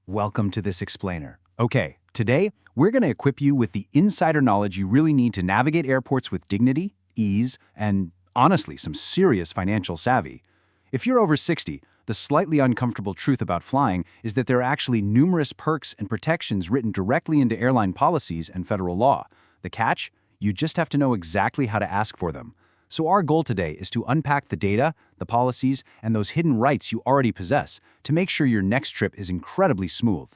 welcome to this explainer. Okay, today we're going to equip you with the insider knowledge you really need to navigate airports with dignity, ease, and honestly, some serious financial savvy. If you're over 60, the slightly uncomfortable truth about flying is that there are actually numerous perks and protections written directly into airline policies and federal law. The catch? You just have to know exactly how to ask for them. So our goal today is to unpack the data, the policies, and those hidden rights you already possess to make sure your next trip is incredibly smooth.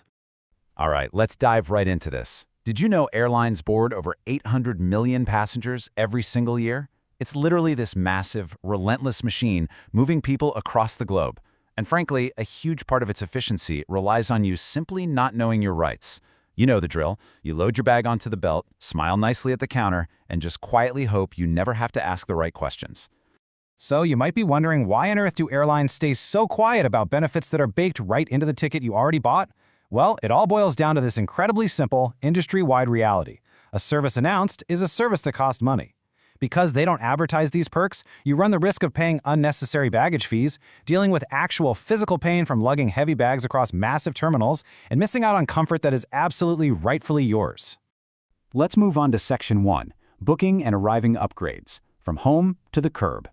All right, let's dive right into this. Did you know airlines board over 800 million passengers every single year? It's literally this massive, relentless machine moving people across the globe. And frankly, a huge part of its efficiency relies on you simply not knowing your rights. You know the drill. You load your bag onto the belt, smile nicely at the counter, and just quietly hope you never have to ask the right questions. So you might be wondering, why on earth do airlines stay so quiet about benefits that are baked right into the ticket you already bought? Well, it all boils down to this incredibly simple, industry-wide reality. A service announced is a service that costs money. Because they don't advertise these perks, you run the risk of paying unnecessary baggage fees, dealing with actual physical pain from lugging heavy bags across massive terminals, and missing out on comfort that is absolutely rightfully yours. Let's move on to Section 1, Booking and Arriving Upgrades, from home to the curb.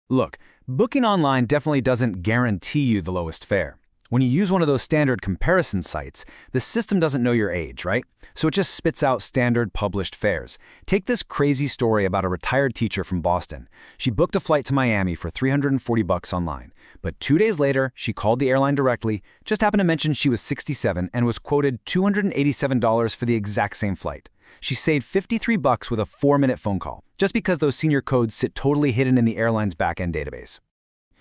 Look, booking online definitely doesn't guarantee you the lowest fare. When you use one of those standard comparison sites, the system doesn't know your age, right? So it just spits out standard published fares. Take this crazy story about a retired teacher from Boston. She booked a flight to Miami for $340 online. But 2 days later, she called the airline directly, just happened to mention she was 67 and was quoted $287 for the exact same flight. She saved $53 with a 4-minute phone call, just because those senior codes sit totally hidden in the airline's back-end database.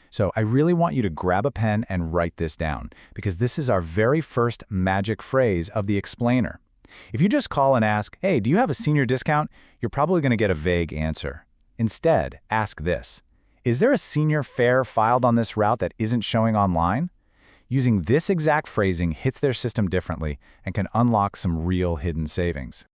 So I really want you to grab a pen and write this down, because this is our very first magic phrase of the explainer. If you just call and ask, hey, do you have a senior discount? You're probably going to get a vague answer. Instead, ask this. Is there a senior fare filed on this route that isn't showing online? Using this exact phrasing hits their system differently and can unlock some real hidden savings.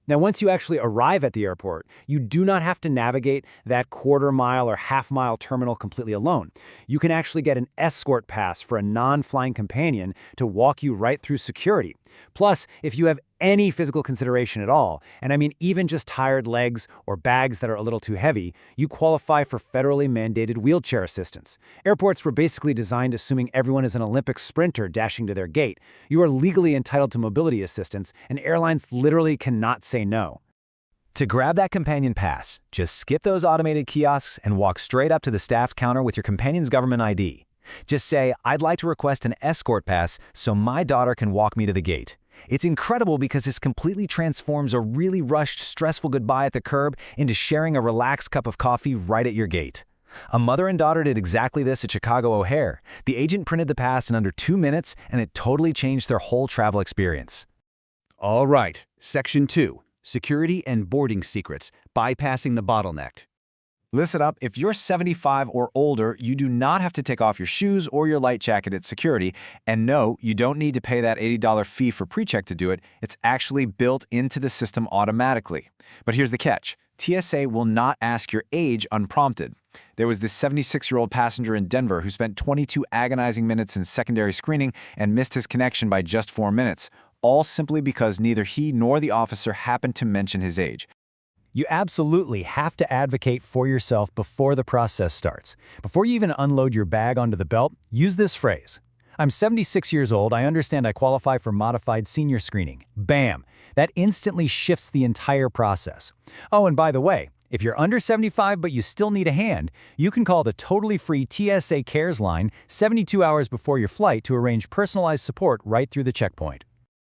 Now, once you actually arrive at the airport, you do not have to navigate that quarter-mile or half-mile terminal completely alone. You can actually get an escort pass for a non-flying companion to walk you right through security. Plus, if you have any physical consideration at all, and I mean even just tired legs or bags that are a little too heavy, you qualify for federally mandated wheelchair assistance. Airports were basically designed assuming everyone is an Olympic sprinter dashing to their gate. You are legally entitled to mobility assistance, and airlines literally cannot say no. To grab that companion pass, just skip those automated kiosks and walk straight up to the staff counter with your companion's government ID. Just say, I'd like to request an escort pass so my daughter can walk me to the gate. It's incredible because this completely transforms a really rushed, stressful goodbye at the curb into sharing a relaxed cup of coffee right at your gate. A mother and daughter did exactly this at Chicago O'Hare. The agent printed the pass in under 2 minutes, and it totally changed their whole travel experience. All right, Section 2, Security and Boarding Secrets, Bypassing the Bottleneck. Listen up, if you're 75 or older, you do not have to take off your shoes or your light jacket at security. And no, you don't need to pay that $80 fee for pre-check to do it. It's actually built into the system automatically. But here's the catch. TSA will not ask your age unprompted. There was this 76-year-old passenger in Denver who spent 22 agonizing minutes in secondary screening and missed his connection by just 4 minutes, all simply because neither he nor the officer happened to mention his age. You absolutely have to advocate for yourself before the process starts. Before you even unload your bag onto the belt, use this phrase. I'm 76 years old. I understand I qualify for modified senior screening. Bam! That instantly shifts the entire process. Oh, and by the way, if you're under 75 but you still need a hand, you can call the totally free TSA Cares line 72 hours before your flight to arrange personalized support right through the checkpoint.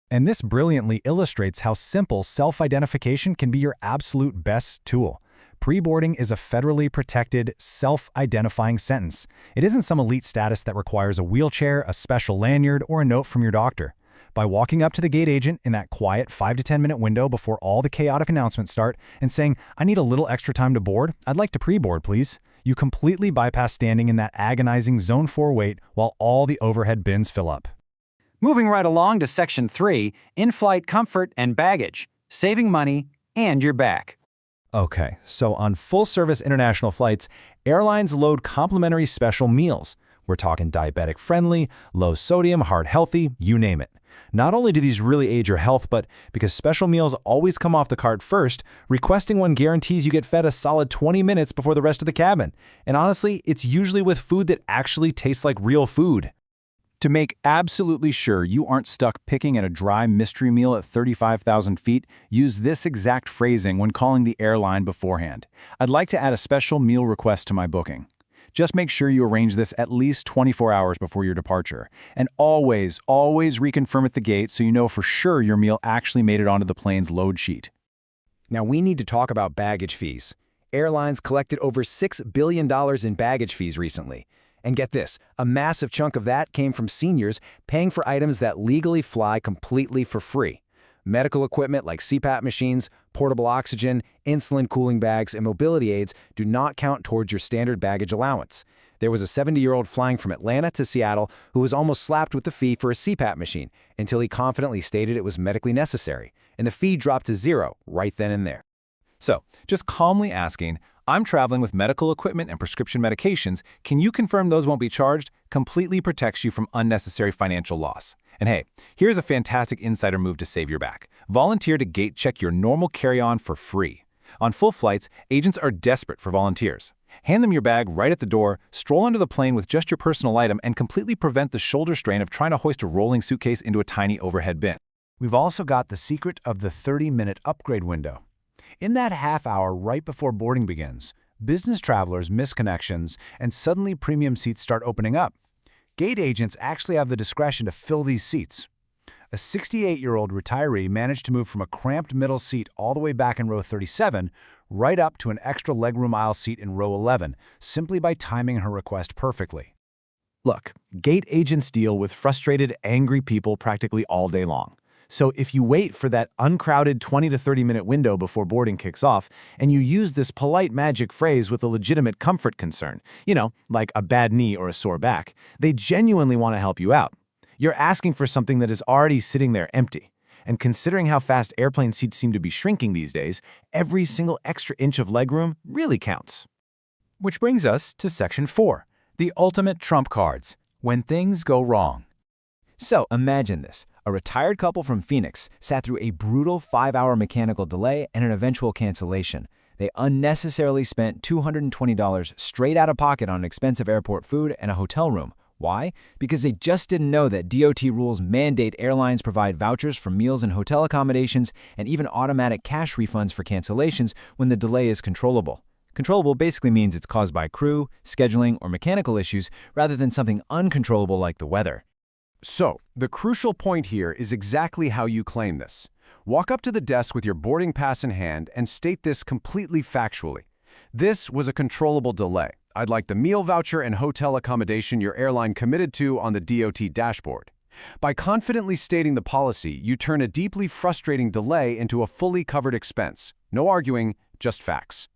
And this brilliantly illustrates how simple self-identification can be your absolute best tool. Pre-boarding is a federally protected, self-identifying sentence. It isn't some elite status that requires a wheelchair, a special lanyard, or a note from your doctor. By walking up to the gate agent in that quiet 5 to 10 minute window before all the chaotic announcements start and saying, I need a little extra time to board, I'd like to pre-board please, you completely bypass standing in that agonizing Zone 4 wait while all the overhead bins fill up. Moving right along to Section 3, In-Flight Comfort and Baggage, Saving Money and Your Back. Okay, so on full-service international flights, airlines load complimentary special meals. We're talking diabetic-friendly, low-sodium, heart-healthy, you name it. Not only do these really aid your health, but because special meals always come off the cart first, requesting one guarantees you get fed a solid 20 minutes before the rest of the cabin. And honestly, it's usually with food that actually tastes like real food. To make absolutely sure you aren't stuck picking at a dry mystery meal at 35,000 feet, use this exact phrasing when calling the airline beforehand. I'd like to add a special meal request to my booking. Just make sure you arrange this at least 24 hours before your departure. And always reconfirm at the gate so you know for sure your meal actually made it onto the plane's load sheet. Now we need to talk about baggage fees. Airlines collected over $6 billion in baggage fees recently. And get this, a massive chunk of that came from seniors paying for items that legally fly completely for free. Medical equipment like CPAP machines, portable oxygen, insulin cooling bags, and mobility aids do not count towards your standard baggage allowance. There was a 70-year-old flying from Atlanta to Seattle who was almost slapped with the fee for a CPAP machine until he confidently stated it was medically necessary, and the fee dropped to zero right then and there. So, just calmly asking, I'm traveling with medical equipment and prescription medications, can you confirm those won't be charged? Completely protects you from unnecessary financial loss. And hey, here's a fantastic insider move to save your back. Volunteer to gate check your normal carry-on for free. On full flights, agents are desperate for volunteers. Hand them your bag right at the door, stroll onto the plane with just your personal item, and completely prevent the shoulder strain of trying to hoist a rolling suitcase into a tiny overhead bin. We've also got the secret of the 30-minute upgrade window. In that half hour right before boarding begins, business travelers miss connections and suddenly premium seats start opening up. Gate agents actually have the discretion to fill these seats. A 68-year-old retiree managed to move from a cramped middle seat all the way back in row 37 right up to an extra legroom aisle seat in row 11 simply by timing her request perfectly. Look, gate agents deal with frustrated, angry people practically all day long. So if you wait for that uncrowded 20 to 30-minute window before boarding kicks off, and you use this polite magic phrase with a legitimate comfort concern, like a bad knee or a sore back, they genuinely want to help you out. You're asking for something that is already sitting there empty. And considering how fast airplane seats seem to be shrinking these days, every single extra inch of legroom really counts. Which brings us to Section 4, the ultimate trump cards, when things go wrong. So imagine this. A retired couple from Phoenix sat through a brutal 5-hour mechanical delay and an eventual cancellation. They unnecessarily spent $220 straight out of pocket on expensive airport food and a hotel room. Why? Because they just didn't know that DOT rules mandate airlines provide vouchers for meals and hotel accommodations and even automatic cash refunds for cancellations when the delay is controllable. Controllable basically means it's caused by crew, scheduling, or mechanical issues rather than something uncontrollable like the weather. So, the crucial point here is exactly how you claim this. Walk up to the desk with your boarding pass in hand and state this completely factually. This was a controllable delay. I'd like the meal voucher and hotel accommodation your airline committed to on the DOT dashboard. By confidently stating the policy, you turn a deeply frustrating delay into a fully covered expense. No arguing, just facts.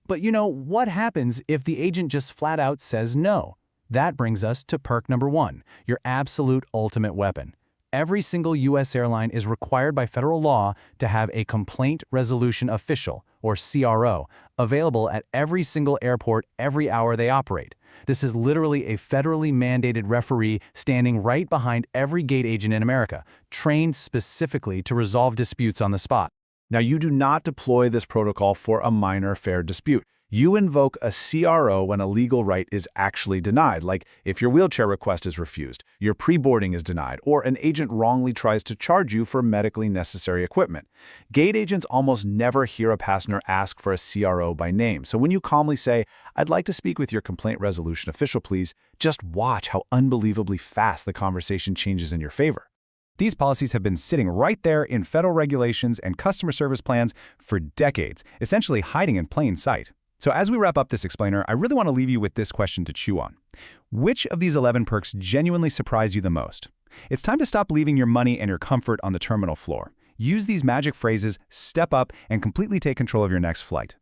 But what happens if the agent just flat out says no? That brings us to perk number 1, your absolute ultimate weapon. Every single U.S. airline is required by federal law to have a complaint resolution official, or CRO, available at every single airport every hour they operate. This is literally a federally mandated referee standing right behind every gate agent in America, trained specifically to resolve disputes on the spot. Now, you do not deploy this protocol for a minor fare dispute. You invoke a CRO when a legal right is actually denied, like if your wheelchair request is refused, your pre-boarding is denied, or an agent wrongly tries to charge you for medically necessary equipment. Gate agents almost never hear a passenger ask for a CRO by name, so when you calmly say, "I'd like to speak with your complaint resolution official, please," just watch how unbelievably fast the conversation changes in your favor. These policies have been sitting right there in federal regulations and customer service plans for decades, essentially hiding in plain sight. So as we wrap up this explainer, I really want to leave you with this question to chew on. Which of these 11 perks genuinely surprised you the most? It's time to stop leaving your money and your comfort on the terminal floor. Use these magic phrases, step up, and completely take control of your next flight.